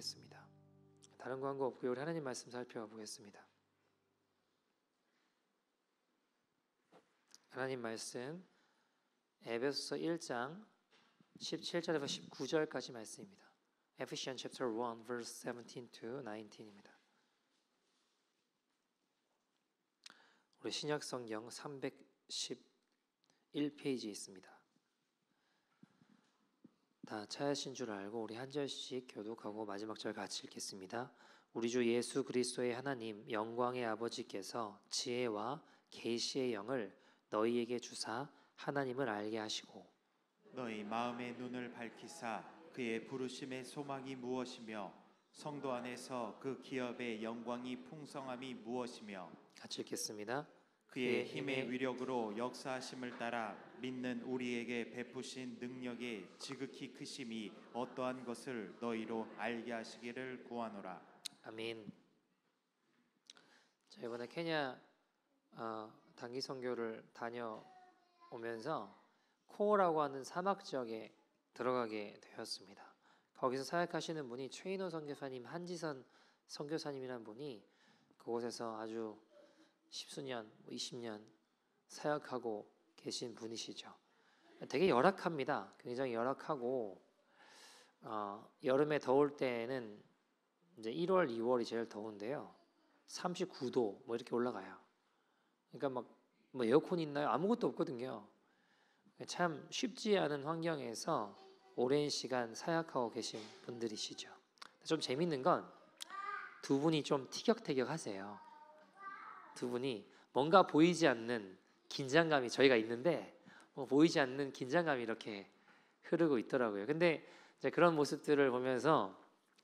하겠습니다. 다른 광고 없고요. 우리 하나님 말씀 살펴보겠습니다. 하나님 말씀 에베소서 1장 17절에서 19절까지 말씀입니다. Ephesians chapter 1 verse 17 to 19입니다. 우리 신약 성경 311페이지에 있습니다. 다 찾으신 줄 알고 우리 한 절씩 교독하고 마지막 절 같이 읽겠습니다. 우리 주 예수 그리스도의 하나님 영광의 아버지께서 지혜와 계시의 영을 너희에게 주사 하나님을 알게 하시고 너희 마음의 눈을 밝히사 그의 부르심의 소망이 무엇이며 성도 안에서 그 기업의 영광이 풍성함이 무엇이며 같이 읽겠습니다. 그의 힘의 위력으로 역사하심을 따라 믿는 우리에게 베푸신 능력의 지극히 크심이 어떠한 것을 너희로 알게 하시기를 구하노라. 아멘. 자, 이번에 케냐 단기 선교를 다녀오면서 코어라고 하는 사막 지역에 들어가게 되었습니다. 거기서 사역하시는 분이 최인호 선교사님, 한지선 선교사님이라는 분이 그곳에서 아주 10수년, 20년 사역하고 계신 분이시죠. 되게 열악합니다. 굉장히 열악하고 여름에 더울 때는 이제 1월, 2월이 제일 더운데요. 39도 뭐 이렇게 올라가요. 그러니까 뭐 에어컨 있나요? 아무것도 없거든요. 참 쉽지 않은 환경에서 오랜 시간 사역하고 계신 분들이시죠. 좀 재밌는 건 두 분이 좀 티격태격하세요. 두 분이 뭔가 보이지 않는 긴장감이 저희가 있는데 보이지 않는 긴장감이 이렇게 흐르고 있더라고요. 근데 이제 그런 모습들을 보면서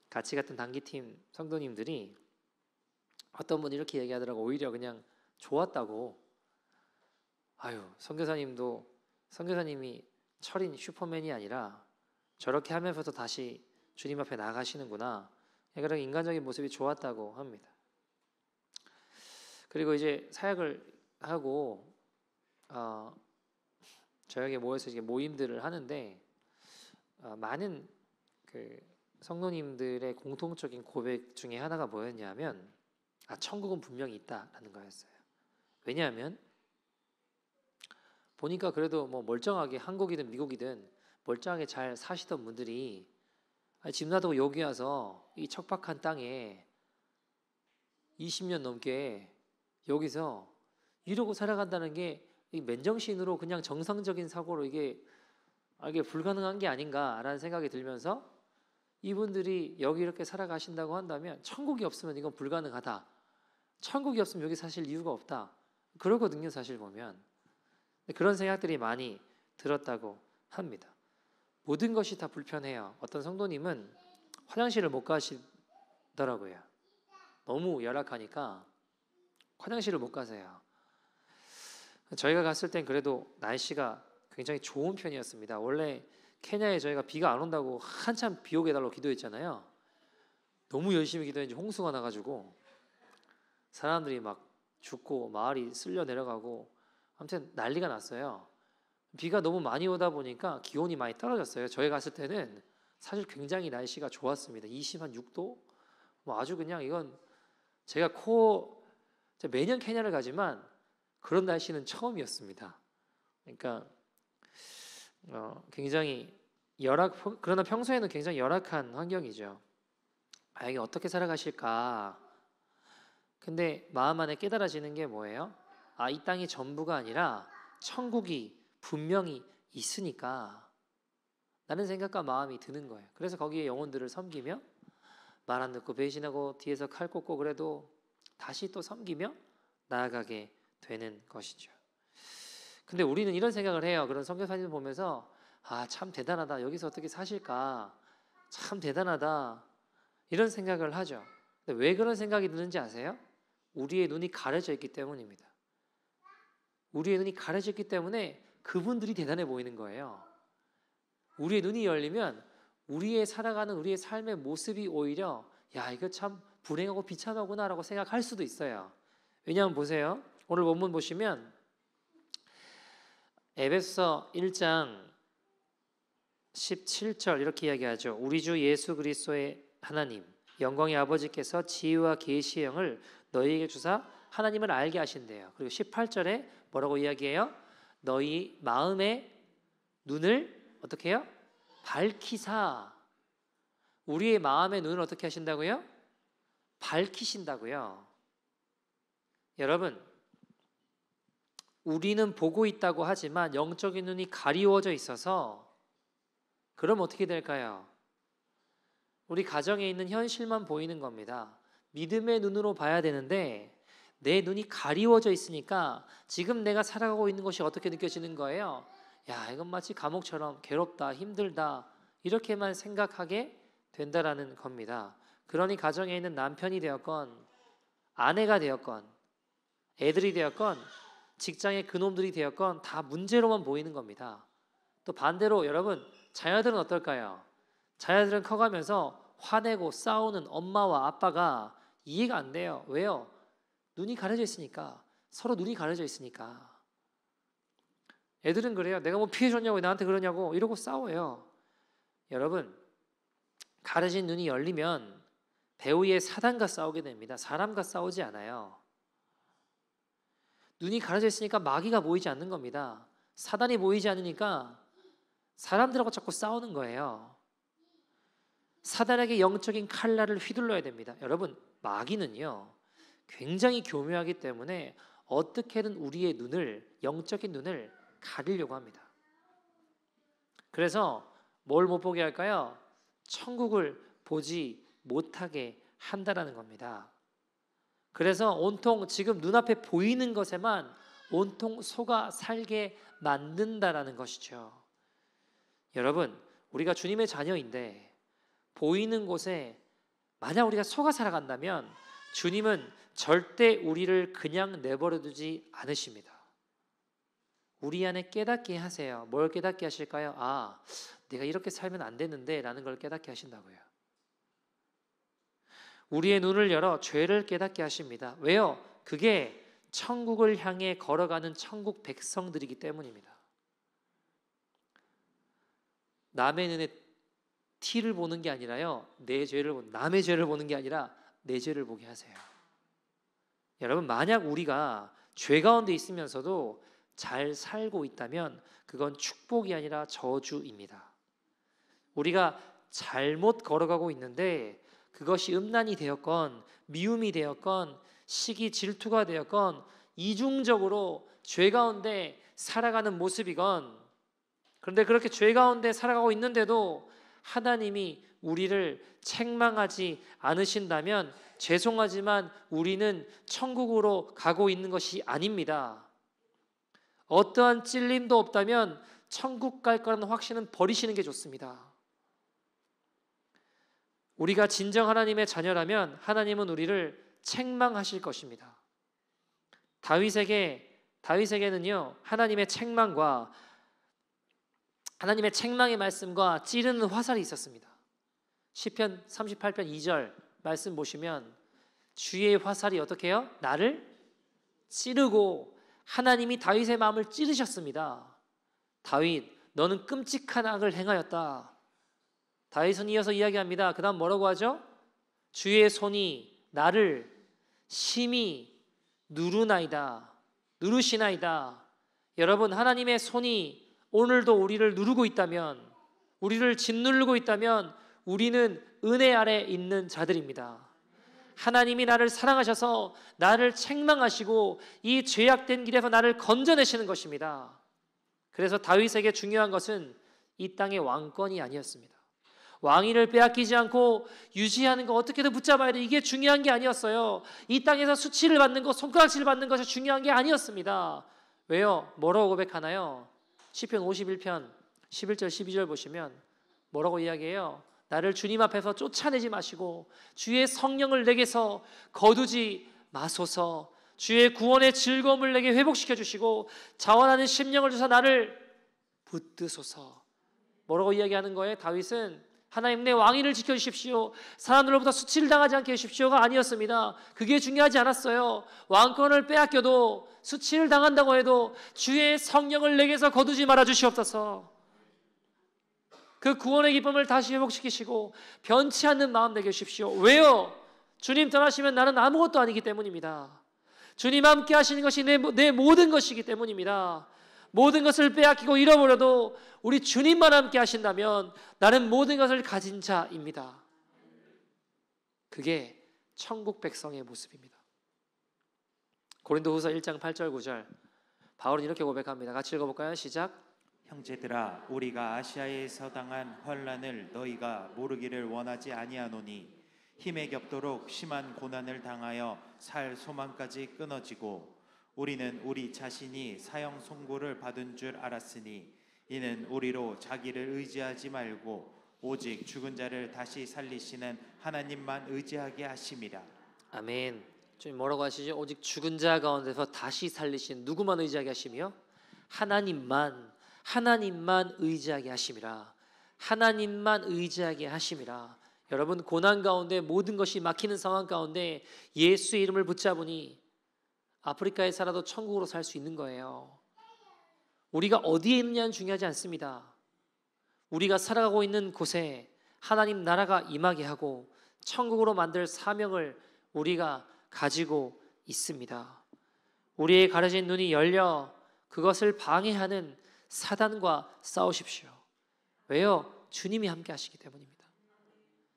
같이 갔던 단기팀 성도님들이 어떤 분이 이렇게 얘기하더라고. 오히려 그냥 좋았다고. 아유, 선교사님이 철인 슈퍼맨이 아니라 저렇게 하면서도 다시 주님 앞에 나가시는구나. 그런 인간적인 모습이 좋았다고 합니다. 그리고 이제 사역을 하고 저녁에 모여서 이제 모임들을 하는데 많은 그 성도님들의 공통적인 고백 중에 하나가 뭐였냐면 천국은 분명히 있다라는 거였어요. 왜냐하면 보니까 그래도 뭐 멀쩡하게 한국이든 미국이든 멀쩡하게 잘 사시던 분들이 집 놔두고 여기 와서 이 척박한 땅에 20년 넘게 여기서 이러고 살아간다는 게 맨정신으로 그냥 정상적인 사고로 이게 불가능한 게 아닌가라는 생각이 들면서 이분들이 여기 이렇게 살아가신다고 한다면 천국이 없으면 이건 불가능하다. 천국이 없으면 여기 사실 이유가 없다. 그러거든요, 사실 보면. 그런 생각들이 많이 들었다고 합니다. 모든 것이 다 불편해요. 어떤 성도님은 화장실을 못 가시더라고요. 너무 열악하니까 화장실을 못 가세요. 저희가 갔을 땐 그래도 날씨가 굉장히 좋은 편이었습니다. 원래 케냐에 저희가 비가 안 온다고 한참 비 오게 해달라고 기도했잖아요. 너무 열심히 기도했는지 홍수가 나가지고 사람들이 막 죽고 마을이 쓸려 내려가고 아무튼 난리가 났어요. 비가 너무 많이 오다 보니까 기온이 많이 떨어졌어요. 저희 갔을 때는 사실 굉장히 날씨가 좋았습니다. 26도? 뭐 아주 그냥 이건 제가 매년 케냐를 가지만 그런 날씨는 처음이었습니다. 그러니까 굉장히 그러나 평소에는 굉장히 열악한 환경이죠. 이게 어떻게 살아가실까? 근데 마음 안에 깨달아지는 게 뭐예요? 이 땅이 전부가 아니라 천국이 분명히 있으니까 라는 생각과 마음이 드는 거예요. 그래서 거기에 영혼들을 섬기며 말 안 듣고 배신하고 뒤에서 칼 꽂고 그래도 다시 또 섬기며 나아가게 되는 것이죠. 근데 우리는 이런 생각을 해요. 그런 선교사님을 보면서 참 대단하다. 여기서 어떻게 사실까? 참 대단하다. 이런 생각을 하죠. 근데 왜 그런 생각이 드는지 아세요? 우리의 눈이 가려져 있기 때문입니다. 우리의 눈이 가려져 있기 때문에 그분들이 대단해 보이는 거예요. 우리의 눈이 열리면 우리의 살아가는 우리의 삶의 모습이 오히려 이거 참 불행하고 비참하구나 라고 생각할 수도 있어요. 왜냐하면 보세요. 오늘 본문 보시면 에베소서 1장 17절 이렇게 이야기하죠. 우리 주 예수 그리스도의 하나님 영광의 아버지께서 지혜와 계시의 영을 너희에게 주사 하나님을 알게 하신대요. 그리고 18절에 뭐라고 이야기해요? 너희 마음의 눈을 어떻게 해요? 밝히사. 우리의 마음의 눈을 어떻게 하신다고요? 밝히신다고요. 여러분, 우리는 보고 있다고 하지만 영적인 눈이 가리워져 있어서 그럼 어떻게 될까요? 우리 가정에 있는 현실만 보이는 겁니다. 믿음의 눈으로 봐야 되는데 내 눈이 가리워져 있으니까 지금 내가 살아가고 있는 것이 어떻게 느껴지는 거예요? 야, 이건 마치 감옥처럼 괴롭다, 힘들다 이렇게만 생각하게 된다라는 겁니다. 그러니 가정에 있는 남편이 되었건 아내가 되었건 애들이 되었건 직장의 그놈들이 되었건 다 문제로만 보이는 겁니다. 또 반대로 여러분 자녀들은 어떨까요? 자녀들은 커가면서 화내고 싸우는 엄마와 아빠가 이해가 안 돼요. 왜요? 눈이 가려져 있으니까. 서로 눈이 가려져 있으니까. 애들은 그래요. 내가 뭐 피해줬냐고 나한테 그러냐고 이러고 싸워요. 여러분 가려진 눈이 열리면 배후의 사단과 싸우게 됩니다. 사람과 싸우지 않아요. 눈이 가려져 있으니까 마귀가 보이지 않는 겁니다. 사단이 보이지 않으니까 사람들하고 자꾸 싸우는 거예요. 사단에게 영적인 칼날을 휘둘러야 됩니다. 여러분 마귀는요 굉장히 교묘하기 때문에 어떻게든 우리의 눈을 영적인 눈을 가리려고 합니다. 그래서 뭘 못 보게 할까요? 천국을 보지 못하게 한다라는 겁니다. 그래서 온통 지금 눈앞에 보이는 것에만 온통 속아 살게 만든다라는 것이죠. 여러분 우리가 주님의 자녀인데 보이는 곳에 만약 우리가 속아 살아간다면 주님은 절대 우리를 그냥 내버려 두지 않으십니다. 우리 안에 깨닫게 하세요. 뭘 깨닫게 하실까요? 아, 내가 이렇게 살면 안 되는데 라는 걸 깨닫게 하신다고요. 우리의 눈을 열어 죄를 깨닫게 하십니다. 왜요? 그게 천국을 향해 걸어가는 천국 백성들이기 때문입니다. 남의 눈에 티를 보는 게 아니라요. 남의 죄를 보는 게 아니라 내 죄를 보게 하세요. 여러분 만약 우리가 죄 가운데 있으면서도 잘 살고 있다면 그건 축복이 아니라 저주입니다. 우리가 잘못 걸어가고 있는데 그것이 음란이 되었건 미움이 되었건 시기 질투가 되었건 이중적으로 죄 가운데 살아가는 모습이건 그런데 그렇게 죄 가운데 살아가고 있는데도 하나님이 우리를 책망하지 않으신다면 죄송하지만 우리는 천국으로 가고 있는 것이 아닙니다. 어떠한 찔림도 없다면 천국 갈 거라는 확신은 버리시는 게 좋습니다. 우리가 진정 하나님의 자녀라면 하나님은 우리를 책망하실 것입니다. 다윗에게는요 하나님의 책망과 하나님의 책망의 말씀과 찌르는 화살이 있었습니다. 시편 38편 2절 말씀 보시면 주의 화살이 어떻게 해요? 나를 찌르고 하나님이 다윗의 마음을 찌르셨습니다. 다윗 너는 끔찍한 악을 행하였다. 다윗은 이어서 이야기합니다. 그 다음 뭐라고 하죠? 주의 손이 나를 심히 누르시나이다. 여러분 하나님의 손이 오늘도 우리를 누르고 있다면 우리를 짓누르고 있다면 우리는 은혜 아래 있는 자들입니다. 하나님이 나를 사랑하셔서 나를 책망하시고 이 죄악된 길에서 나를 건져내시는 것입니다. 그래서 다윗에게 중요한 것은 이 땅의 왕권이 아니었습니다. 왕위를 빼앗기지 않고 유지하는 거 어떻게든 붙잡아야 돼. 이게 중요한 게 아니었어요. 이 땅에서 수치를 받는 것, 손가락질을 받는 것이 중요한 게 아니었습니다. 왜요? 뭐라고 고백하나요? 시편 51편 11절 12절 보시면 뭐라고 이야기해요? 나를 주님 앞에서 쫓아내지 마시고 주의 성령을 내게서 거두지 마소서. 주의 구원의 즐거움을 내게 회복시켜 주시고 자원하는 심령을 주사 나를 붙드소서. 뭐라고 이야기하는 거예요? 다윗은 하나님 내 왕위를 지켜주십시오. 사람들로부터 수치를 당하지 않게 해주십시오가 아니었습니다. 그게 중요하지 않았어요. 왕권을 빼앗겨도 수치를 당한다고 해도 주의 성령을 내게서 거두지 말아 주시옵소서. 그 구원의 기쁨을 다시 회복시키시고 변치 않는 마음 내게 주십시오. 왜요? 주님 떠나시면 나는 아무것도 아니기 때문입니다. 주님 함께 하시는 것이 내 모든 것이기 때문입니다. 모든 것을 빼앗기고 잃어버려도 우리 주님만 함께 하신다면 나는 모든 것을 가진 자입니다. 그게 천국 백성의 모습입니다. 고린도후서 1장 8절 9절 바울은 이렇게 고백합니다. 같이 읽어볼까요? 시작. 형제들아 우리가 아시아에서 당한 환난을 너희가 모르기를 원하지 아니하노니 힘에 겹도록 심한 고난을 당하여 살 소망까지 끊어지고 우리는 우리 자신이 사형 선고를 받은 줄 알았으니 이는 우리로 자기를 의지하지 말고 오직 죽은 자를 다시 살리시는 하나님만 의지하게 하심이라. 아멘. 주님 뭐라고 하시죠? 오직 죽은 자 가운데서 다시 살리신 누구만 의지하게 하시며 하나님만 의지하게 하심이라. 하나님만 의지하게 하심이라. 여러분 고난 가운데 모든 것이 막히는 상황 가운데 예수의 이름을 붙잡으니 아프리카에 살아도 천국으로 살 수 있는 거예요. 우리가 어디에 있느냐는 중요하지 않습니다. 우리가 살아가고 있는 곳에 하나님 나라가 임하게 하고 천국으로 만들 사명을 우리가 가지고 있습니다. 우리의 가려진 눈이 열려 그것을 방해하는 사단과 싸우십시오. 왜요? 주님이 함께 하시기 때문입니다.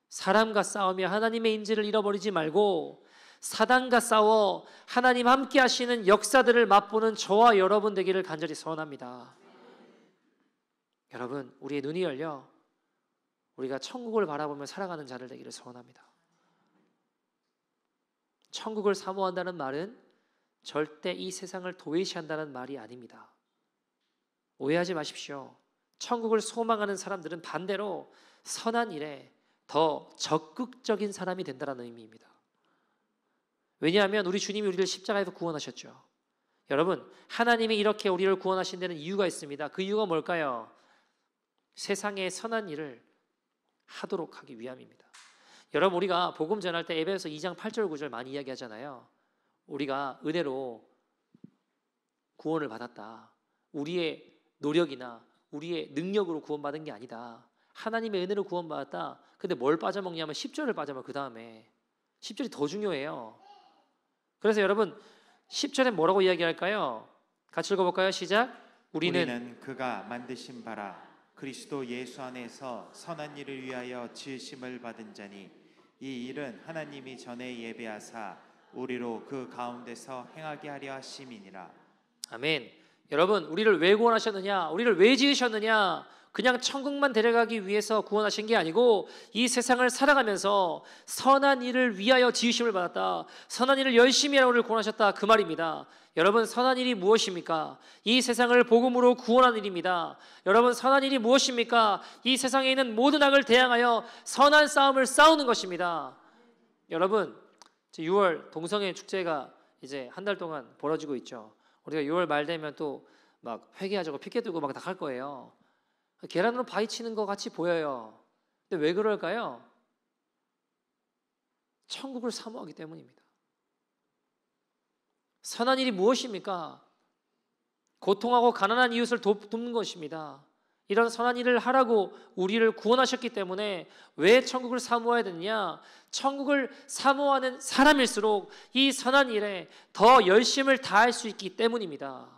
사람과 싸우며 하나님의 인지를 잃어버리지 말고 사단과 싸워 하나님 함께 하시는 역사들을 맛보는 저와 여러분 되기를 간절히 소원합니다. 여러분 우리의 눈이 열려 우리가 천국을 바라보며 살아가는 자를 되기를 소원합니다. 천국을 사모한다는 말은 절대 이 세상을 도외시한다는 말이 아닙니다. 오해하지 마십시오. 천국을 소망하는 사람들은 반대로 선한 일에 더 적극적인 사람이 된다는 의미입니다. 왜냐하면 우리 주님이 우리를 십자가에서 구원하셨죠. 여러분 하나님이 이렇게 우리를 구원하신 데는 이유가 있습니다. 그 이유가 뭘까요? 세상에 선한 일을 하도록 하기 위함입니다. 여러분 우리가 복음 전할 때 에베소서 2장 8절 9절 많이 이야기하잖아요. 우리가 은혜로 구원을 받았다. 우리의 노력이나 우리의 능력으로 구원받은 게 아니다. 하나님의 은혜로 구원받았다. 근데 뭘 빠져먹냐면 10절을 빠져먹어. 그 다음에 10절이 더 중요해요. 그래서 여러분 10절에 뭐라고 이야기할까요? 같이 읽어볼까요? 시작. 우리는 그가 만드신 바라 그리스도 예수 안에서 선한 일을 위하여 지으심을 받은 자니 이 일은 하나님이 전에 예배하사 우리로 그 가운데서 행하게 하려 하심이니라. 아멘. 여러분 우리를 왜 구원하셨느냐? 우리를 왜 지으셨느냐? 그냥 천국만 데려가기 위해서 구원하신 게 아니고 이 세상을 살아가면서 선한 일을 위하여 지으심을 받았다. 선한 일을 열심히 하라고 우리를 구원하셨다. 그 말입니다. 여러분 선한 일이 무엇입니까? 이 세상을 복음으로 구원하는 일입니다. 여러분 선한 일이 무엇입니까? 이 세상에 있는 모든 악을 대항하여 선한 싸움을 싸우는 것입니다. 여러분 6월 동성애 축제가 이제 한 달 동안 벌어지고 있죠. 우리가 6월 말 되면 또 막 회개하자고 피켓 들고 막 나갈 거예요. 계란으로 바위 치는 것 같이 보여요. 근데 왜 그럴까요? 천국을 사모하기 때문입니다. 선한 일이 무엇입니까? 고통하고 가난한 이웃을 돕는 것입니다. 이런 선한 일을 하라고 우리를 구원하셨기 때문에 왜 천국을 사모해야 되느냐? 천국을 사모하는 사람일수록 이 선한 일에 더 열심을 다할 수 있기 때문입니다.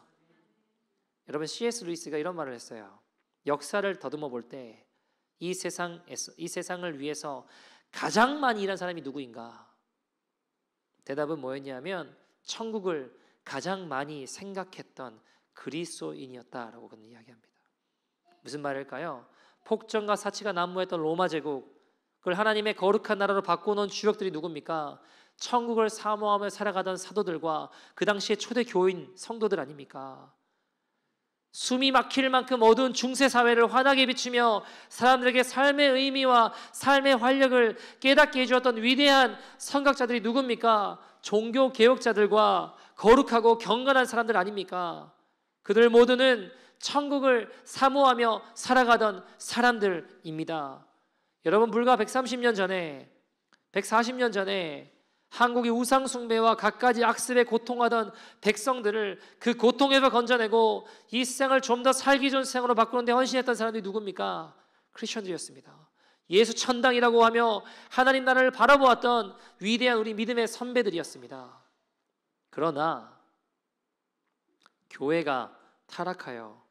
여러분 C.S. 루이스가 이런 말을 했어요. 역사를 더듬어 볼 때 이 세상을 위해서 가장 많이 일한 사람이 누구인가? 대답은 뭐였냐면 천국을 가장 많이 생각했던 그리스도인이었다라고 그는 이야기합니다. 무슨 말일까요? 폭정과 사치가 난무했던 로마 제국을 하나님의 거룩한 나라로 바꿔놓은 주역들이 누굽니까? 천국을 사모하며 살아가던 사도들과 그 당시의 초대 교인 성도들 아닙니까? 숨이 막힐 만큼 어두운 중세 사회를 환하게 비추며 사람들에게 삶의 의미와 삶의 활력을 깨닫게 해주었던 위대한 선각자들이 누굽니까? 종교 개혁자들과 거룩하고 경건한 사람들 아닙니까? 그들 모두는 천국을 사모하며 살아가던 사람들입니다. 여러분 불과 130년 전에 140년 전에 한국이 우상 숭배와 갖가지 악습에 고통하던 백성들을 그 고통에서 건져내고 이 세상을 좀 더 살기 좋은 세상으로 바꾸는 데 헌신했던 사람들이 누굽니까? 크리스천들이었습니다. 예수 천당이라고 하며 하나님 나라를 바라보았던 위대한 우리 믿음의 선배들이었습니다. 그러나 교회가 타락하여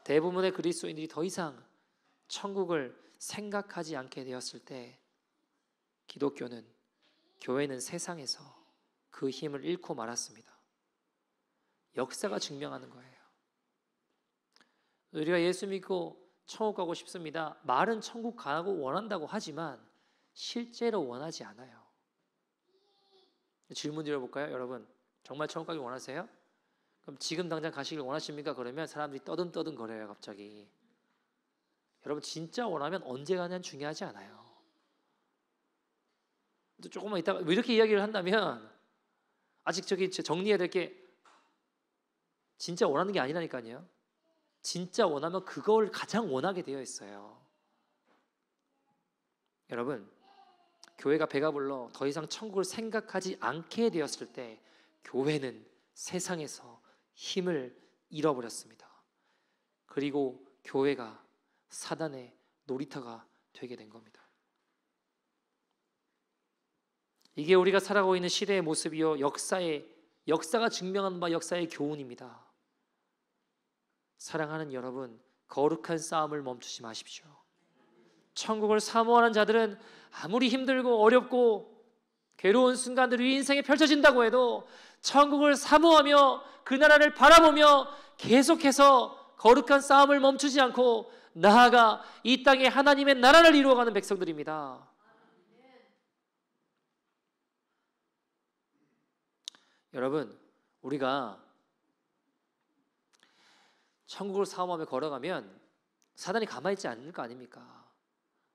대부분의 그리스도인들이 더 이상 천국을 생각하지 않게 되었을 때 교회는 세상에서 그 힘을 잃고 말았습니다. 역사가 증명하는 거예요. 우리가 예수 믿고 천국 가고 싶습니다. 말은 천국 가고 원한다고 하지만 실제로 원하지 않아요. 질문 드려볼까요? 여러분 정말 천국 가기 원하세요? 그럼 지금 당장 가시길 원하십니까? 그러면 사람들이 떠듬떠듬 거려요 갑자기. 여러분 진짜 원하면 언제 가냐는 중요하지 않아요. 조금만 이따가 왜 이렇게 이야기를 한다면 아직 정리해야 될 게 진짜 원하는 게 아니라니까요. 진짜 원하면 그걸 가장 원하게 되어 있어요. 여러분 교회가 배가 불러 더 이상 천국을 생각하지 않게 되었을 때 교회는 세상에서 힘을 잃어버렸습니다. 그리고 교회가 사단의 놀이터가 되게 된 겁니다. 이게 우리가 살아가고 있는 시대의 모습이요 역사가 증명하는 바 역사의 교훈입니다. 사랑하는 여러분, 거룩한 싸움을 멈추지 마십시오. 천국을 사모하는 자들은 아무리 힘들고 어렵고 괴로운 순간들이 인생에 펼쳐진다고 해도 천국을 사모하며 그 나라를 바라보며 계속해서 거룩한 싸움을 멈추지 않고 나아가 이 땅에 하나님의 나라를 이루어가는 백성들입니다. 여러분, 우리가 천국을 사모하며 걸어가면 사단이 가만히 있지 않을 거 아닙니까?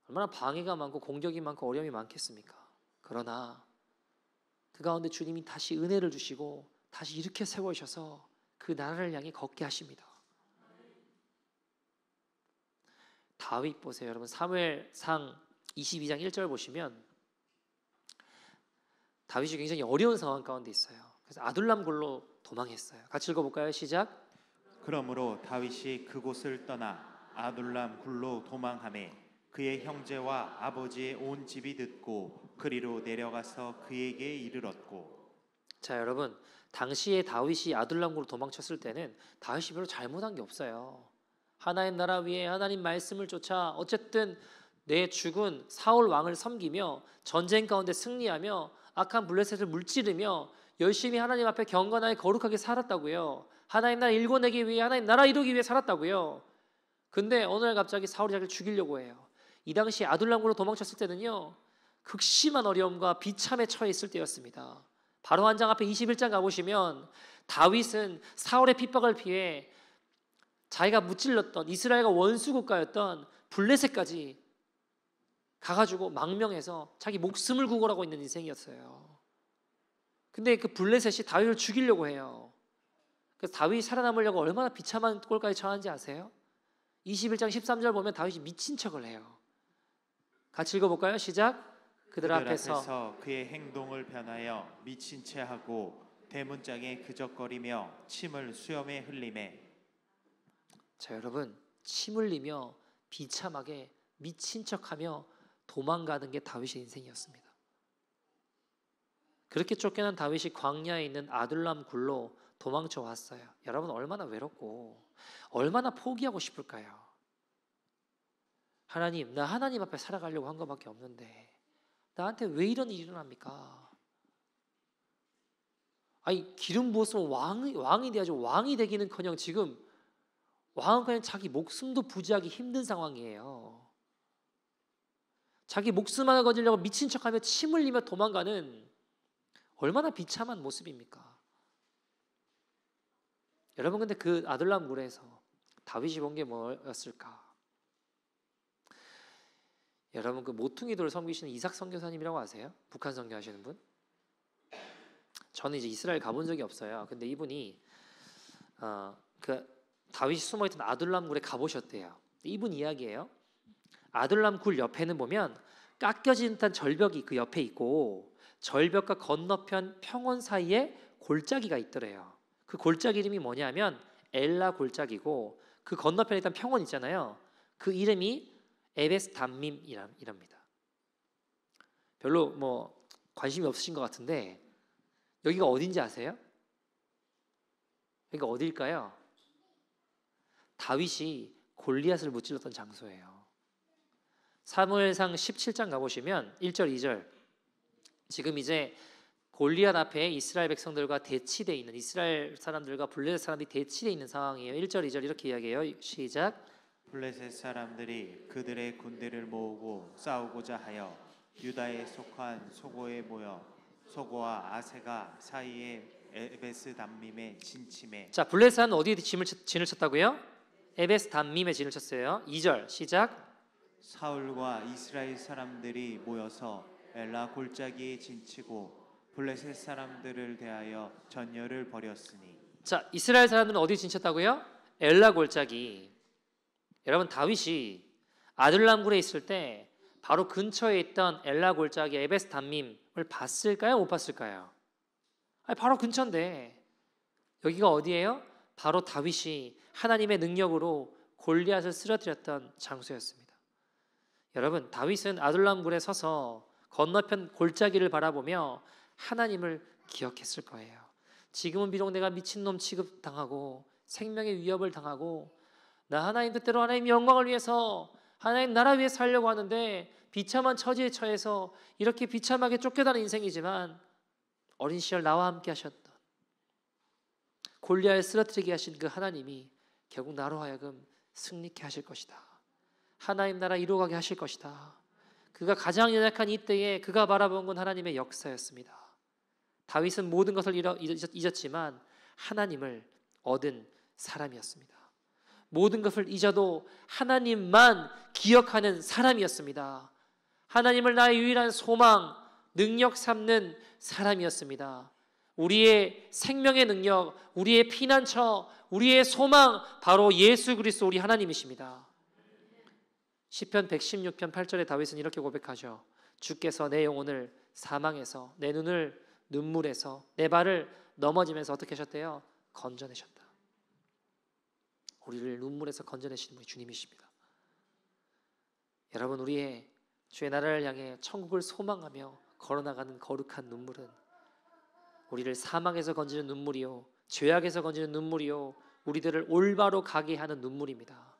얼마나 방해가 많고 공격이 많고 어려움이 많겠습니까? 그러나 그 가운데 주님이 다시 은혜를 주시고 다시 이렇게 세우셔서 그 나라를 향해 걷게 하십니다. 다윗 보세요. 여러분 사무엘상 22장 1절 보시면 다윗이 굉장히 어려운 상황 가운데 있어요. 그래서 아둘람 굴로 도망했어요. 같이 읽어볼까요? 시작. 그러므로 다윗이 그곳을 떠나 아둘람 굴로 도망하매 그의 형제와 아버지의 온 집이 듣고 그리로 내려가서 그에게 이르렀고. 자 여러분 당시에 다윗이 아둘람 굴로 도망쳤을 때는 다윗이 별로 잘못한 게 없어요. 하나님 나라 위에 하나님 말씀을 쫓아 어쨌든 내 죽은 사울 왕을 섬기며 전쟁 가운데 승리하며 악한 블레셋을 물찌르며 열심히 하나님 앞에 경건하게 거룩하게 살았다고요. 하나님 나라 일궈내기 위해 하나님 나라 이루기 위해 살았다고요. 근데 어느 날 갑자기 사울이 자기를 죽이려고 해요. 이 당시 아둘람굴로 도망쳤을 때는요 극심한 어려움과 비참에 처해 있을 때였습니다. 바로 한 장 앞에 21장 가보시면 다윗은 사울의 핍박을 피해 자기가 무찔렀던 이스라엘과 원수 국가였던 블레셋까지 가가지고 망명해서 자기 목숨을 구걸하고 있는 인생이었어요. 근데 그 블레셋이 다윗을 죽이려고 해요. 그래서 다윗이 살아남으려고 얼마나 비참한 꼴까지 처한지 아세요? 21장 13절 보면 다윗이 미친 척을 해요. 같이 읽어볼까요? 시작. 그들 앞에서 그의 행동을 변하여 미친 채 하고 대문짝에 그적거리며 침을 수염에 흘리매. 자 여러분 침 흘리며 비참하게 미친 척하며 도망가는 게 다윗의 인생이었습니다. 그렇게 쫓겨난 다윗이 광야에 있는 아둘람 굴로 도망쳐 왔어요. 여러분 얼마나 외롭고 얼마나 포기하고 싶을까요? 하나님 나 하나님 앞에 살아가려고 한 것밖에 없는데 나한테 왜 이런 일이 일어납니까? 아니 기름 부었으면 왕이 돼야죠. 왕이 되기는커녕 지금 왕은 그냥 자기 목숨도 부지하기 힘든 상황이에요. 자기 목숨 하나 거지려고 미친 척하며 침 흘리며 도망가는 얼마나 비참한 모습입니까? 여러분 근데 그 아둘람 굴에서 다윗이 본 게 뭐였을까? 여러분 그 모퉁이돌 섬기시는 이삭 선교사님이라고 아세요? 북한 선교하시는 분? 저는 이제 이스라엘 가본 적이 없어요. 근데 이분이 그 다윗이 숨어있던 아둘람 굴에 가보셨대요. 이분 이야기예요. 아둘람 굴 옆에는 보면 깎여진 듯한 절벽이 그 옆에 있고 절벽과 건너편 평원 사이에 골짜기가 있더래요. 그 골짜기 이름이 뭐냐면 엘라 골짜기고 그 건너편에 있던 평원 있잖아요. 그 이름이 에베스 담밈이랍니다. 별로 뭐 관심이 없으신 것 같은데 여기가 어딘지 아세요? 여기가 어딜까요? 다윗이 골리앗을 무찔렀던 장소예요. 사무엘상 17장 가보시면 1절 2절 지금 이제 골리앗 앞에 이스라엘 백성들과 대치되어 있는 이스라엘 사람들과 블레셋 사람들이 대치되어 있는 상황이에요. 1절 2절 이렇게 이야기해요. 시작. 블레셋 사람들이 그들의 군대를 모으고 싸우고자 하여 유다에 속한 소고에 모여 소고와 아세가 사이에 에베스 담밈에 진침해. 자, 블레셋은 어디에 진을 쳤다고요? 에베스 담밈에 진을 쳤어요. 2절 시작. 사울과 이스라엘 사람들이 모여서 엘라 골짜기에 진치고 블레셋 사람들을 대하여 전열을 벌였으니. 자, 이스라엘 사람들은 어디에 진쳤다고요? 엘라 골짜기. 여러분 다윗이 아둘람굴에 있을 때 바로 근처에 있던 엘라 골짜기 에베스 담밈을 봤을까요? 못 봤을까요? 아니, 바로 근처인데 여기가 어디예요? 바로 다윗이 하나님의 능력으로 골리앗을 쓰러뜨렸던 장소였습니다. 여러분 다윗은 아둘람굴에 서서 건너편 골짜기를 바라보며 하나님을 기억했을 거예요. 지금은 비록 내가 미친놈 취급당하고 생명의 위협을 당하고 나 하나님 뜻대로 하나님 영광을 위해서 하나님 나라 위해 살려고 하는데 비참한 처지에 처해서 이렇게 비참하게 쫓겨다니는 인생이지만 어린 시절 나와 함께 하셨던 골리앗을 쓰러뜨리게 하신 그 하나님이 결국 나로 하여금 승리케 하실 것이다. 하나님 나라 이루어가게 하실 것이다. 그가 가장 연약한 이때에 그가 바라본 건 하나님의 역사였습니다. 다윗은 모든 것을 잊었지만 하나님을 얻은 사람이었습니다. 모든 것을 잊어도 하나님만 기억하는 사람이었습니다. 하나님을 나의 유일한 소망, 능력 삼는 사람이었습니다. 우리의 생명의 능력, 우리의 피난처, 우리의 소망 바로 예수 그리스도 우리 하나님이십니다. 시편 116편 8절에 다윗은 이렇게 고백하죠. 주께서 내 영혼을 사망에서 내 눈을 눈물에서 내 발을 넘어지면서 어떻게 하셨대요? 건져내셨다. 우리를 눈물에서 건져내시는 분이 주님이십니다. 여러분 우리의 주의 나라를 향해 천국을 소망하며 걸어나가는 거룩한 눈물은 우리를 사망에서 건지는 눈물이요 죄악에서 건지는 눈물이요 우리들을 올바로 가게 하는 눈물입니다.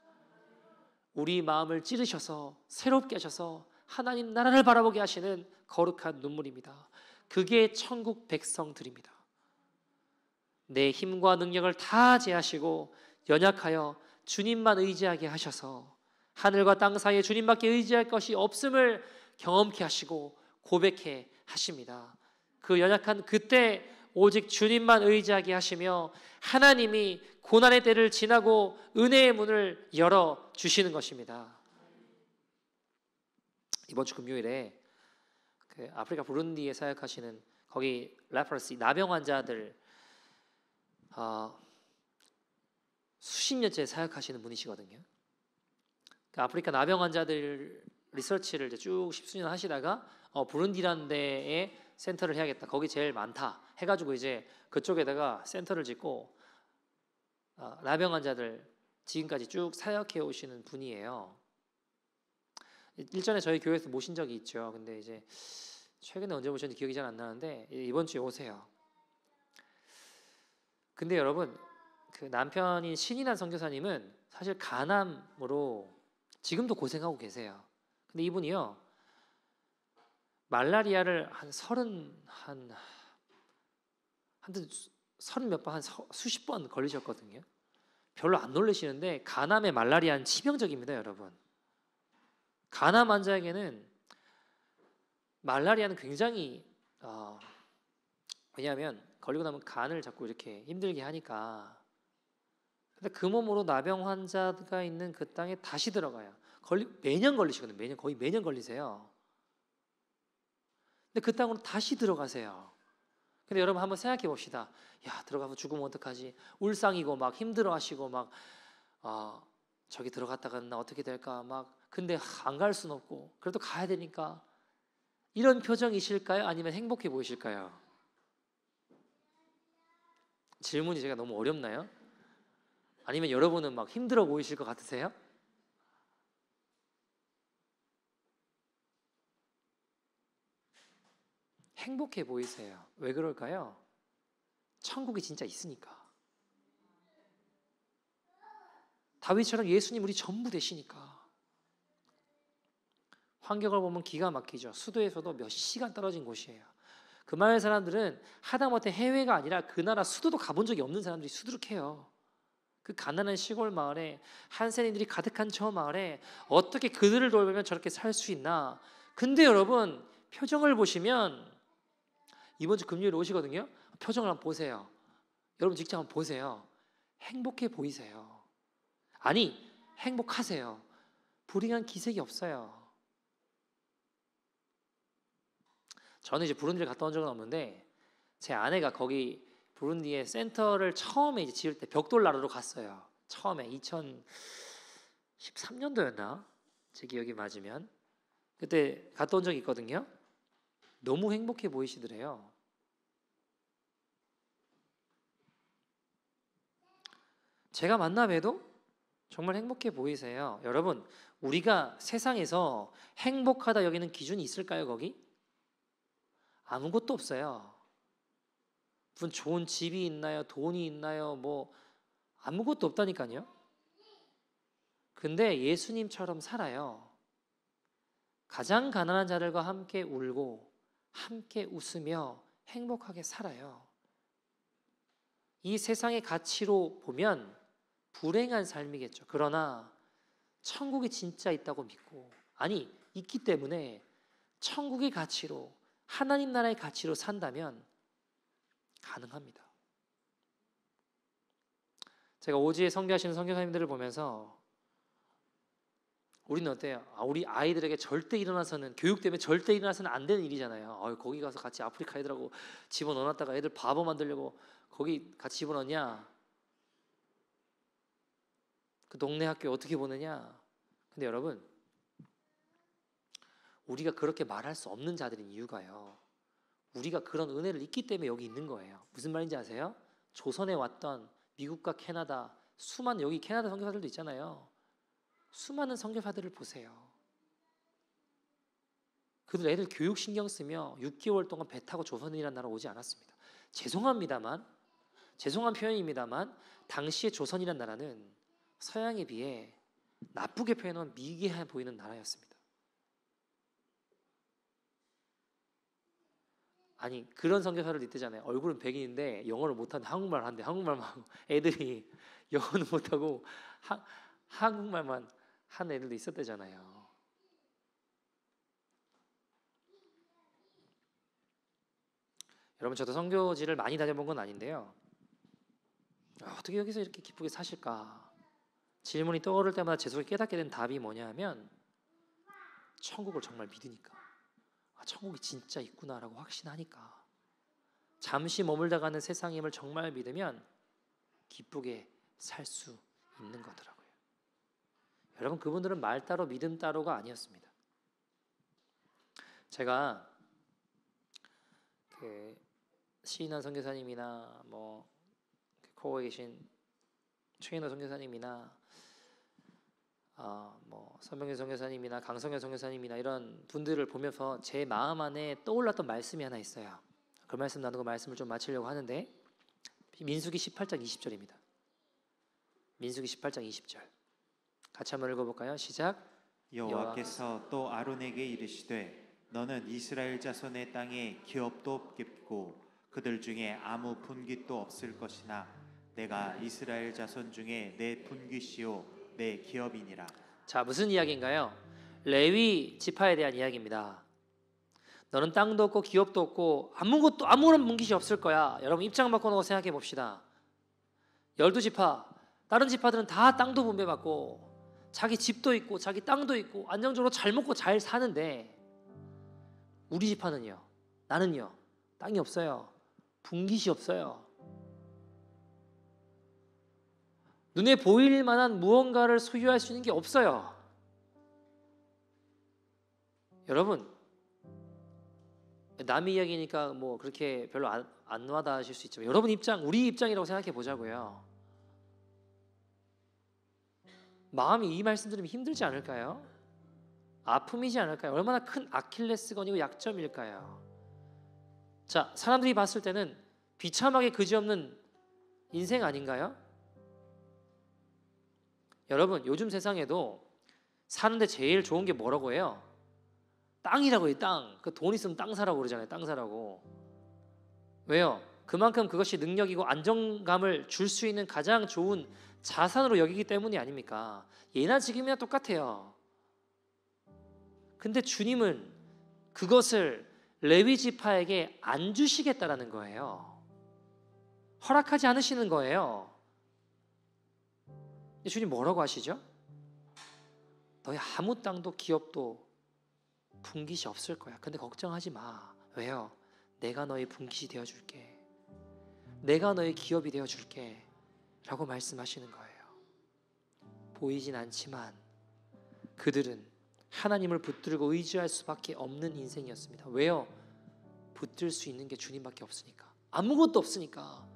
우리 마음을 찌르셔서 새롭게 하셔서 하나님 나라를 바라보게 하시는 거룩한 눈물입니다. 그게 천국 백성들입니다. 내 힘과 능력을 다 제하시고 연약하여 주님만 의지하게 하셔서 하늘과 땅 사이에 주님밖에 의지할 것이 없음을 경험케 하시고 고백해 하십니다. 그 연약한 그때 오직 주님만 의지하게 하시며 하나님이 고난의 때를 지나고 은혜의 문을 열어 주시는 것입니다. 이번 주 금요일에 그 아프리카 부룬디에 사역하시는 거기 레퍼러시 나병 환자들 수십 년째 사역하시는 분이시거든요. 그 아프리카 나병 환자들 리서치를 이제 쭉 십수년 하시다가 부룬디라는 데에 센터를 해야겠다. 거기 제일 많다. 해가지고 이제 그쪽에다가 센터를 짓고 나병 환자들 지금까지 쭉 사역해 오시는 분이에요. 일전에 저희 교회에서 모신 적이 있죠. 근데 이제 최근에 언제 모셨는지 기억이 잘 안 나는데 이번 주에 오세요. 근데 여러분 그 남편인 신인한 선교사님은 사실 간암으로 지금도 고생하고 계세요. 근데 이분이요 말라리아를 한 몇 번 한 수십 번 걸리셨거든요. 별로 안 놀라시는데 간암의 말라리아는 치명적입니다, 여러분. 간암 환자에게는 말라리아는 굉장히 왜냐하면 걸리고 나면 간을 자꾸 이렇게 힘들게 하니까. 근데 그 몸으로 나병 환자가 있는 그 땅에 다시 들어가요. 매년 걸리시거든요. 거의 매년 걸리세요. 근데 그 땅으로 다시 들어가세요. 근데 여러분 한번 생각해 봅시다. 야, 들어가서 죽으면 어떡하지? 울상이고 막 힘들어하시고 막 저기 들어갔다가 나 어떻게 될까? 막 근데 안 갈 수는 없고 그래도 가야 되니까 이런 표정이실까요? 아니면 행복해 보이실까요? 질문이 제가 너무 어렵나요? 아니면 여러분은 막 힘들어 보이실 것 같으세요? 행복해 보이세요. 왜 그럴까요? 천국이 진짜 있으니까. 다윗처럼 예수님 우리 전부 되시니까. 환경을 보면 기가 막히죠. 수도에서도 몇 시간 떨어진 곳이에요. 그 마을 사람들은 하다못해 해외가 아니라 그 나라 수도도 가본 적이 없는 사람들이 수두룩해요. 그 가난한 시골 마을에 한센인들이 가득한 저 마을에 어떻게 그들을 돌보면 저렇게 살 수 있나. 근데 여러분 표정을 보시면 이번 주 금요일에 오시거든요. 표정을 한번 보세요. 여러분 직접 한번 보세요. 행복해 보이세요. 아니 행복하세요. 불행한 기색이 없어요. 저는 이제 부룬디를 갔다 온 적은 없는데 제 아내가 거기 부룬디의 센터를 처음에 이제 지을 때 벽돌 나르러 갔어요. 처음에 2013년도였나? 제 기억이 맞으면 그때 갔다 온 적이 있거든요. 너무 행복해 보이시더래요. 제가 만나 봬도 정말 행복해 보이세요. 여러분 우리가 세상에서 행복하다 여기는 기준이 있을까요? 거기? 아무것도 없어요. 무슨 좋은 집이 있나요? 돈이 있나요? 뭐 아무것도 없다니까요. 근데 예수님처럼 살아요. 가장 가난한 자들과 함께 울고 함께 웃으며 행복하게 살아요. 이 세상의 가치로 보면 불행한 삶이겠죠. 그러나 천국이 진짜 있다고 믿고 아니 있기 때문에 천국의 가치로 하나님 나라의 가치로 산다면 가능합니다. 제가 오지에 선교하시는 선교사님들을 보면서 우리는 어때요? 우리 아이들에게 절대 일어나서는 교육 때문에 절대 일어나서는 안 되는 일이잖아요. 거기 가서 같이 아프리카 애들하고 집어넣어놨다가 애들 바보 만들려고 거기 같이 집어넣냐? 그 동네 학교에 어떻게 보느냐? 근데 여러분 우리가 그렇게 말할 수 없는 자들인 이유가요. 우리가 그런 은혜를 있기 때문에 여기 있는 거예요. 무슨 말인지 아세요? 조선에 왔던 미국과 캐나다 수많은 여기 캐나다 선교사들도 있잖아요. 수많은 선교사들을 보세요. 그들 애들 교육 신경 쓰며 6개월 동안 배 타고 조선이라는 나라 오지 않았습니다. 죄송한 표현입니다만 당시의 조선이라는 나라는 서양에 비해 나쁘게 표현하면 미개해 보이는 나라였습니다. 아니 그런 선교사를 있대잖아요. 얼굴은 백인인데 영어를 못하는데 한국말을 하는데 한국말만 하고 애들이 영어는 못하고 한국말만 하는 애들도 있었대잖아요. 여러분 저도 선교지를 많이 다녀본 건 아닌데요. 어떻게 여기서 이렇게 기쁘게 사실까? 질문이 떠오를 때마다 제 속에 깨닫게 된 답이 뭐냐 하면 천국을 정말 믿으니까 천국이 진짜 있구나라고 확신하니까 잠시 머물다 가는 세상임을 정말 믿으면 기쁘게 살 수 있는 거더라고요. 여러분 그분들은 말 따로 믿음 따로가 아니었습니다. 제가 그 시인한 선교사님이나 뭐 코어에 계신 최인호 선교사님이나 뭐 선명현 선교사님이나 강성현 선교사님이나 이런 분들을 보면서 제 마음 안에 떠올랐던 말씀이 하나 있어요. 그 말씀 나누고 말씀을 좀 마치려고 하는데 민수기 18장 20절입니다. 민수기 18장 20절 같이 한번 읽어볼까요? 시작. 여호와께서 또 아론에게 이르시되 너는 이스라엘 자손의 땅에 기업도 없겠고 그들 중에 아무 분깃도 없을 것이나 내가 이스라엘 자손 중에 내 분깃이요 내 기업이니라. 자 무슨 이야기인가요? 레위 지파에 대한 이야기입니다. 너는 땅도 없고 기업도 없고 아무런 분깃이 없을 거야. 여러분 입장 바꿔놓고 생각해 봅시다. 12지파 다른 지파들은 다 땅도 분배받고 자기 집도 있고 자기 땅도 있고 안정적으로 잘 먹고 잘 사는데 우리 지파는요, 나는요 땅이 없어요. 분깃이 없어요. 눈에 보일 만한 무언가를 소유할 수 있는 게 없어요. 여러분 남의 이야기니까 뭐 그렇게 별로 안 와닿으실 수 있지만 여러분 입장, 우리 입장이라고 생각해 보자고요. 마음이 이 말씀 들으면 힘들지 않을까요? 아픔이지 않을까요? 얼마나 큰 아킬레스건이고 약점일까요? 자, 사람들이 봤을 때는 비참하게 그지없는 인생 아닌가요? 여러분, 요즘 세상에도 사는데 제일 좋은 게 뭐라고 해요? 땅이라고 해요. 땅. 그 돈 있으면 땅 사라고 그러잖아요. 땅 사라고. 왜요? 그만큼 그것이 능력이고 안정감을 줄 수 있는 가장 좋은 자산으로 여기기 때문이 아닙니까? 예나 지금이나 똑같아요. 근데 주님은 그것을 레위 지파에게 안 주시겠다라는 거예요. 허락하지 않으시는 거예요. 주님 뭐라고 하시죠? 너희 아무 땅도 기업도 분깃이 없을 거야. 근데 걱정하지 마. 왜요? 내가 너희 분깃이 되어줄게. 내가 너희 기업이 되어줄게 라고 말씀하시는 거예요. 보이진 않지만 그들은 하나님을 붙들고 의지할 수밖에 없는 인생이었습니다. 왜요? 붙들 수 있는 게 주님밖에 없으니까. 아무것도 없으니까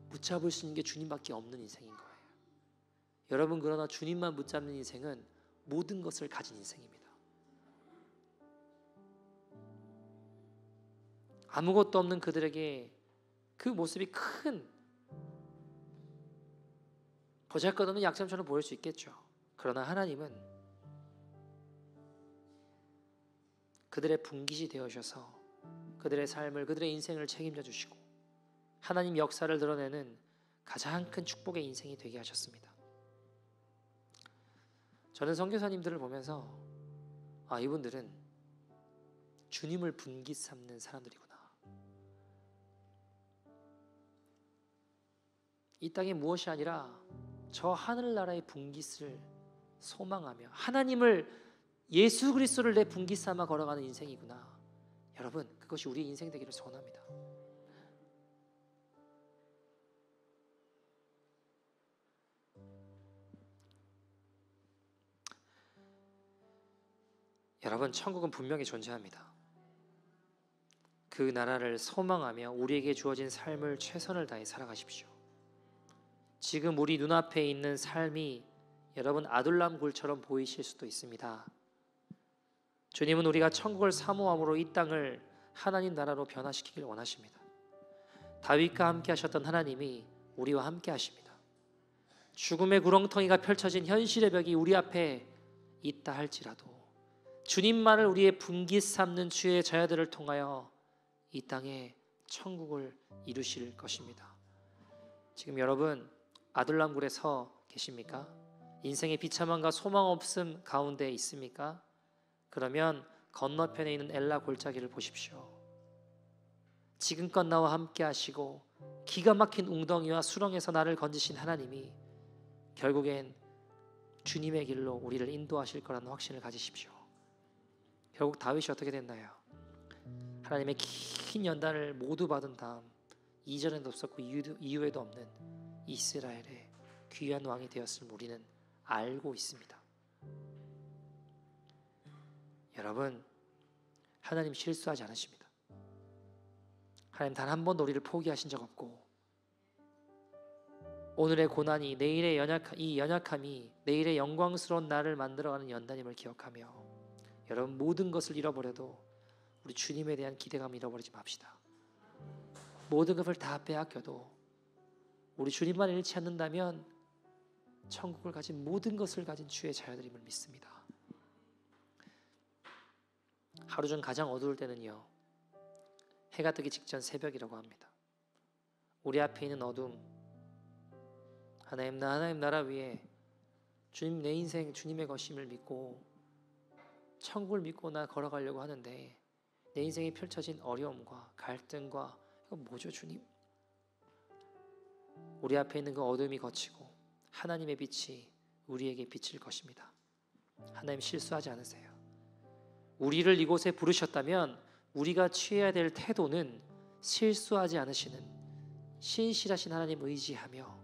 붙잡을 수 있는 게 주님밖에 없는 인생인 거예요. 여러분, 그러나 주님만 붙잡는 인생은 모든 것을 가진 인생입니다. 아무것도 없는 그들에게 그 모습이 큰 보잘것없는 약점처럼 보일 수 있겠죠. 그러나 하나님은 그들의 분깃이 되어셔서 그들의 삶을, 그들의 인생을 책임져 주시고 하나님 역사를 드러내는 가장 큰 축복의 인생이 되게 하셨습니다. 저는 선교사님들을 보면서 이분들은 주님을 분깃 삼는 사람들이구나. 이 땅에 무엇이 아니라 저 하늘나라의 분깃을 소망하며 하나님을, 예수 그리스도를 내 분깃 삼아 걸어가는 인생이구나. 여러분, 그것이 우리의 인생 되기를 소원합니다. 여러분, 천국은 분명히 존재합니다. 그 나라를 소망하며 우리에게 주어진 삶을 최선을 다해 살아가십시오. 지금 우리 눈앞에 있는 삶이 여러분 아둘람 굴처럼 보이실 수도 있습니다. 주님은 우리가 천국을 사모함으로 이 땅을 하나님 나라로 변화시키길 원하십니다. 다윗과 함께 하셨던 하나님이 우리와 함께 하십니다. 죽음의 구렁텅이가 펼쳐진 현실의 벽이 우리 앞에 있다 할지라도 주님만을 우리의 분깃 삼는 주의 자녀들을 통하여 이 땅에 천국을 이루실 것입니다. 지금 여러분 아둘람굴에 서 계십니까? 인생의 비참함과 소망 없음 가운데 있습니까? 그러면 건너편에 있는 엘라 골짜기를 보십시오. 지금껏 나와 함께 하시고 기가 막힌 웅덩이와 수렁에서 나를 건지신 하나님이 결국엔 주님의 길로 우리를 인도하실 거라는 확신을 가지십시오. 결국 다윗이 어떻게 됐나요? 하나님의 긴 연단을 모두 받은 다음 이전에도 없었고 이후에도 없는 이스라엘의 귀한 왕이 되었음을 우리는 알고 있습니다. 여러분, 하나님 실수하지 않으십니다. 하나님 단 한 번도 우리를 포기하신 적 없고 오늘의 고난이 내일의 연약함이 내일의 영광스러운 나를 만들어가는 연단임을 기억하며 여러분 모든 것을 잃어버려도 우리 주님에 대한 기대감을 잃어버리지 맙시다. 모든 것을 다 빼앗겨도 우리 주님만 잃지 않는다면 천국을 가진 모든 것을 가진 주의 자녀들임을 믿습니다. 하루 중 가장 어두울 때는요, 해가 뜨기 직전 새벽이라고 합니다. 우리 앞에 있는 어둠, 하나님 나라 위에 주님, 내 인생 주님의 것임을 믿고 천국을 믿고 나 걸어가려고 하는데 내 인생에 펼쳐진 어려움과 갈등과 이거 뭐죠 주님? 우리 앞에 있는 그 어둠이 거치고 하나님의 빛이 우리에게 비칠 것입니다. 하나님 실수하지 않으세요. 우리를 이곳에 부르셨다면 우리가 취해야 될 태도는 실수하지 않으시는 신실하신 하나님 의지하며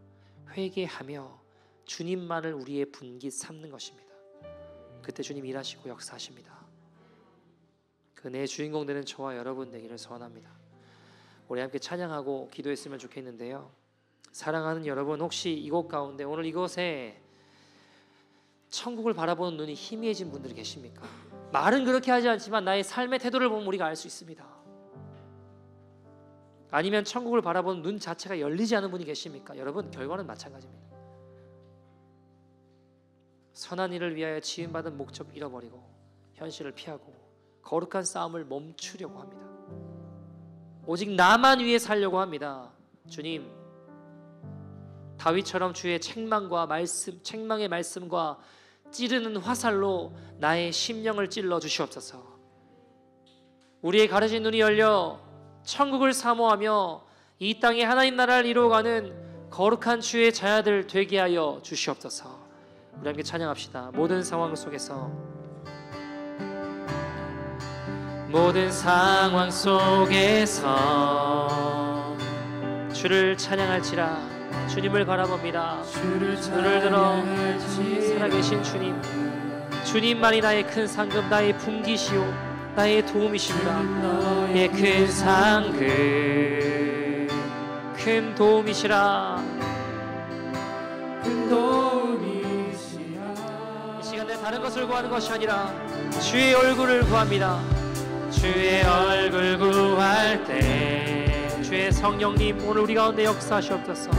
회개하며 주님만을 우리의 분깃 삼는 것입니다. 그때 주님 일하시고 역사하십니다. 그 내 주인공 되는 저와 여러분 되기를 소원합니다. 우리 함께 찬양하고 기도했으면 좋겠는데요. 사랑하는 여러분, 혹시 이곳 가운데 오늘 이곳에 천국을 바라보는 눈이 희미해진 분들이 계십니까? 말은 그렇게 하지 않지만 나의 삶의 태도를 보면 우리가 알 수 있습니다. 아니면 천국을 바라보는 눈 자체가 열리지 않은 분이 계십니까? 여러분, 결과는 마찬가지입니다. 선한 일을 위하여 지음받은 목적 잃어버리고 현실을 피하고 거룩한 싸움을 멈추려고 합니다. 오직 나만 위해 살려고 합니다. 주님, 다윗처럼 주의 책망의 말씀과 찌르는 화살로 나의 심령을 찔러 주시옵소서. 우리의 가려진 눈이 열려 천국을 사모하며 이 땅에 하나님 나라를 이루어가는 거룩한 주의 자녀들 되게 하여 주시옵소서. 우리 함께 찬양합시다. 모든 상황 속에서 주를 찬양할지라. 주님을 바라봅니다. 눈을 들어 살아계신 주님, 주님만이 나의 큰 상급, 나의 분기시오, 나의 도움이십니다. 나의 큰 상급, 큰 도움이시라. 큰 도움이시라. 이 시간에 다른 것을 구하는 것이 아니라 주의 얼굴을 구합니다. 주의 얼굴 구할 때 주의 성령님 오늘 우리 가운데 역사하시옵소서.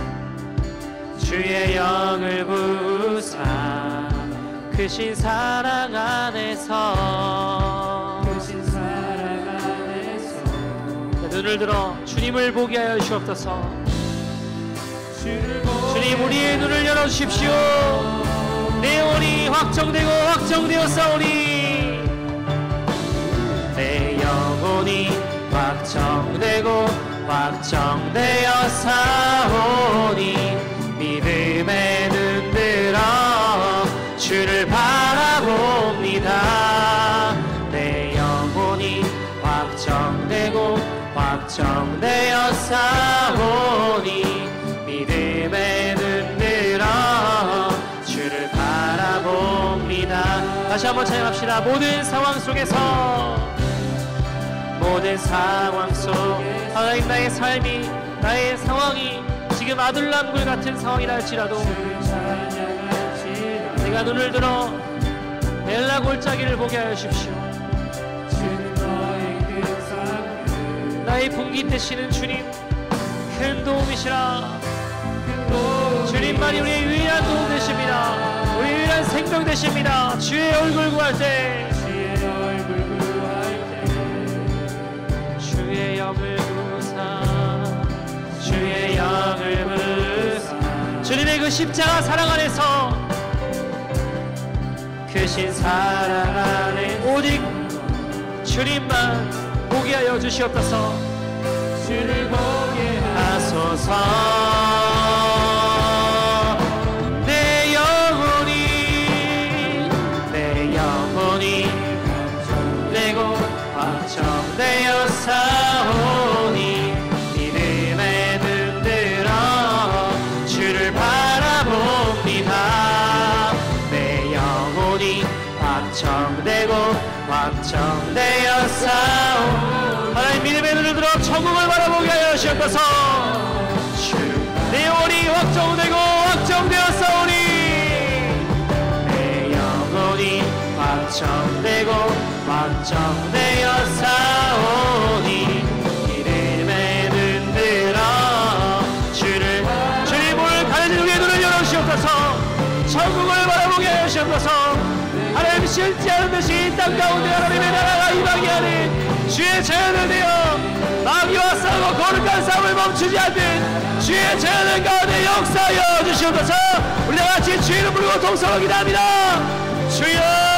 주의 영을 부사 크신 사랑 안에서 눈을 들어 주님을 보게 하여 주옵소서. 주님, 우리의 눈을 열어주십시오. 내 영혼이 확정되고 확정되었사오니, 내 영혼이 확정되고 확정되었사오니, 믿음에 눈 들어 주를 바라봅니다. 내 영혼이 확정되고 확정되었사오니, 믿음에 눈 들어 주를 바라봅니다. 다시 한번 찬양합시다. 모든 상황 속에서, 모든 상황 속 하나님, 나의 삶이, 나의 상황이 지금 아둘람굴 같은 상황이라 할지라도 내가 눈을 들어 엘라 골짜기를 보게 하여 주십시오. 나의 분기 되시는 주님, 큰 도움이시라. 주님만이 우리의 유일한 도움 되십니다. 우리의 유일한 생명 되십니다. 주의 얼굴 구할 때, 주의 영을 부사, 주의 영을 부사, 주님의 그 십자가 사랑 안에서, 크신 사랑 안에 오직 주님만 보게 하여 주시옵소서. 주를 보게 하소서. 내 영혼이 되고 확정되었사오니, 믿음에 눈 들어 주를 바라봅니다. 내 영혼이 확정되고 확정되었사오니, 하나님 믿음의 눈을 들어 천국을 바라보게 하여 주시옵소서. 내 영혼이 확정되고 확정되었사오니, 내 영혼이 확정되고 확정되었사오니, 믿음의 눈 들어 주님 오늘 가려진 우리의 눈을 열어주시옵소서. 천국을 바라보게 하여 주시옵소서. 하나님 실지 않은 듯이 이 땅 가운데 하나님의 나라가 임하게 하는 주의 자녀들 되어 마귀와 싸우고 거룩한 싸움을 멈추지 않는 주의 자녀들 가운데 역사하여 주시옵소서. 우리 다같이 주의 이름 부르고 동성하기도 합니다. 주여.